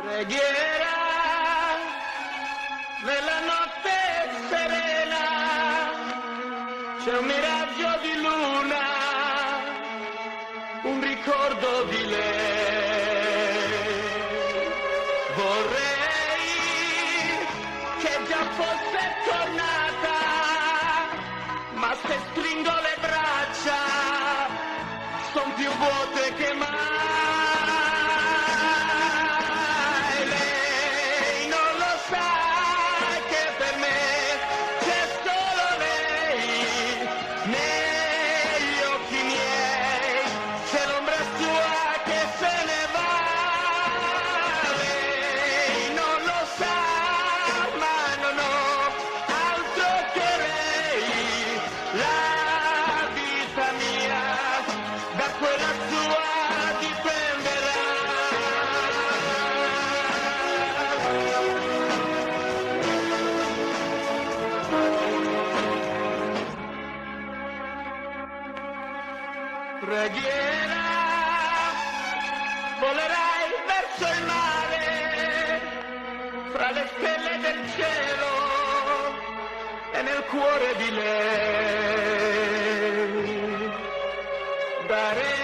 Preghiera nella notte serena, c'è un miraggio di luna, un ricordo di lei. Vorrei che già fosse tornata, ma se stringo le braccia son più vuote che mai. Preghiera, volerai verso il mare, fra le stelle del cielo e nel cuore di lei. Darei